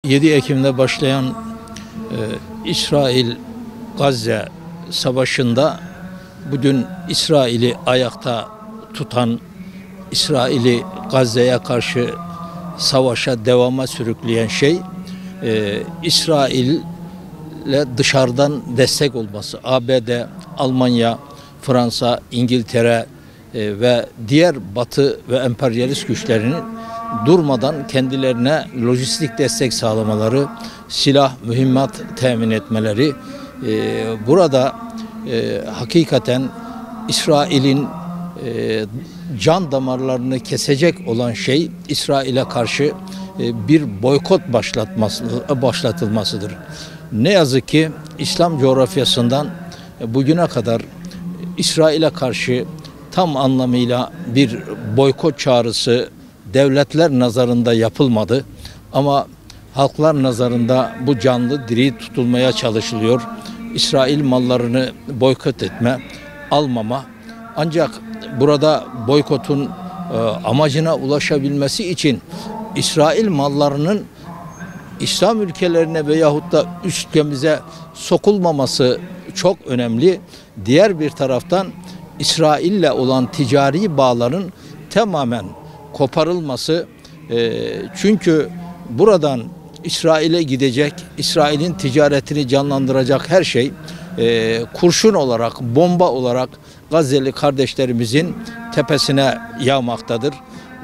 7 Ekim'de başlayan İsrail-Gazze savaşında bugün İsrail'i ayakta tutan, İsrail'i Gazze'ye karşı savaşa devama sürükleyen şey İsrail'le dışarıdan destek olması. ABD, Almanya, Fransa, İngiltere ve diğer Batı ve emperyalist güçlerinin durmadan kendilerine lojistik destek sağlamaları, silah, mühimmat temin etmeleri, burada hakikaten İsrail'in can damarlarını kesecek olan şey İsrail'e karşı bir boykot başlatılmasıdır. Ne yazık ki İslam coğrafyasından bugüne kadar İsrail'e karşı tam anlamıyla bir boykot çağrısı devletler nazarında yapılmadı. Ama halklar nazarında bu canlı diri tutulmaya çalışılıyor. İsrail mallarını boykot etme, almama. Ancak burada boykotun amacına ulaşabilmesi için İsrail mallarının İslam ülkelerine veyahut da ülkemize sokulmaması çok önemli. Diğer bir taraftan İsrail'le olan ticari bağların tamamen koparılması, çünkü buradan İsrail'e gidecek, İsrail'in ticaretini canlandıracak her şey kurşun olarak, bomba olarak Gazze'li kardeşlerimizin tepesine yağmaktadır.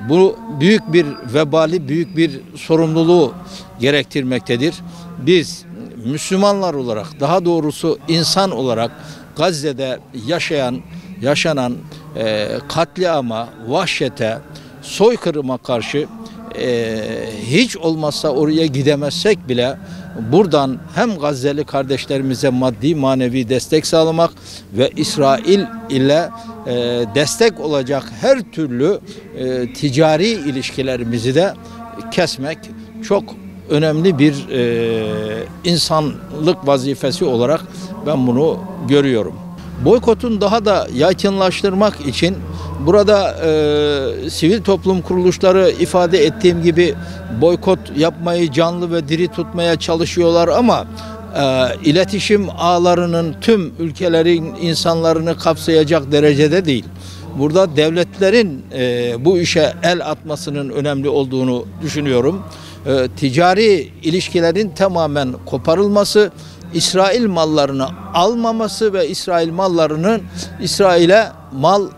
Bu büyük bir vebali, büyük bir sorumluluğu gerektirmektedir. Biz Müslümanlar olarak, daha doğrusu insan olarak Gazze'de yaşanan katliama, vahşete, soykırıma karşı hiç olmazsa oraya gidemezsek bile buradan hem Gazze'li kardeşlerimize maddi manevi destek sağlamak ve İsrail ile destek olacak her türlü ticari ilişkilerimizi de kesmek çok önemli bir insanlık vazifesi olarak ben bunu görüyorum. Boykotun daha da yaygınlaştırmak için burada sivil toplum kuruluşları ifade ettiğim gibi boykot yapmayı canlı ve diri tutmaya çalışıyorlar ama iletişim ağlarının tüm ülkelerin insanlarını kapsayacak derecede değil. Burada devletlerin bu işe el atmasının önemli olduğunu düşünüyorum. Ticari ilişkilerin tamamen koparılması, İsrail mallarını almaması ve İsrail mallarının İsrail'e mal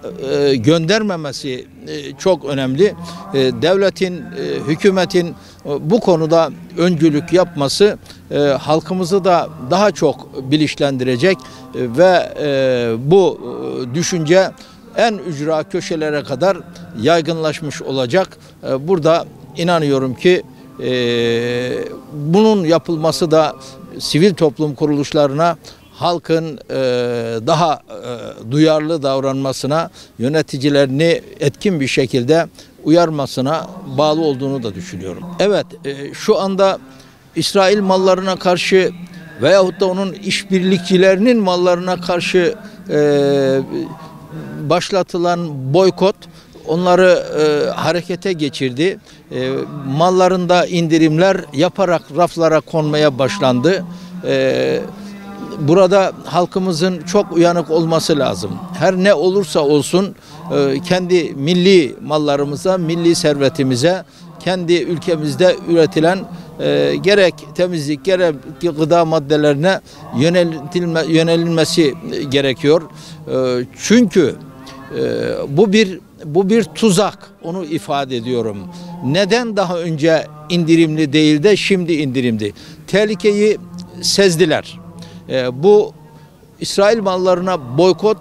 göndermemesi çok önemli. Devletin, hükümetin bu konuda öncülük yapması halkımızı da daha çok bilinçlendirecek ve bu düşünce en ücra köşelere kadar yaygınlaşmış olacak. Burada inanıyorum ki bunun yapılması da sivil toplum kuruluşlarına halkın daha duyarlı davranmasına, yöneticilerini etkin bir şekilde uyarmasına bağlı olduğunu da düşünüyorum. Evet, şu anda İsrail mallarına karşı veyahut da onun işbirlikçilerinin mallarına karşı başlatılan boykot onları harekete geçirdi. Mallarında indirimler yaparak raflara konmaya başlandı. Burada halkımızın çok uyanık olması lazım. Her ne olursa olsun kendi milli mallarımıza, milli servetimize, kendi ülkemizde üretilen gerek temizlik, gerek gıda maddelerine yönelilmesi gerekiyor. Çünkü bu bir tuzak, onu ifade ediyorum. Neden daha önce indirimli değil de şimdi indirimli? Tehlikeyi sezdiler. Bu İsrail mallarına boykot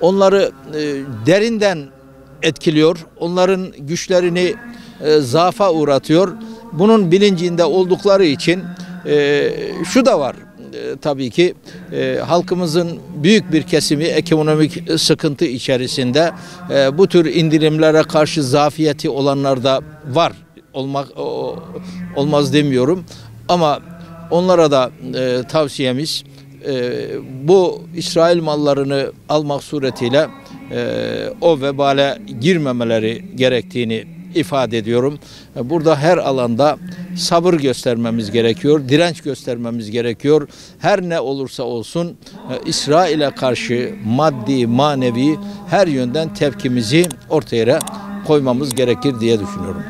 onları derinden etkiliyor. Onların güçlerini zaafa uğratıyor. Bunun bilincinde oldukları için şu da var. Tabii ki halkımızın büyük bir kesimi ekonomik sıkıntı içerisinde, bu tür indirimlere karşı zafiyeti olanlar da var. Olmaz demiyorum ama onlara da tavsiyemiz bu İsrail mallarını almak suretiyle o vebale girmemeleri gerektiğini ifade ediyorum. Burada her alanda sabır göstermemiz gerekiyor, direnç göstermemiz gerekiyor. Her ne olursa olsun İsrail'e karşı maddi, manevi her yönden tepkimizi ortaya koymamız gerekir diye düşünüyorum.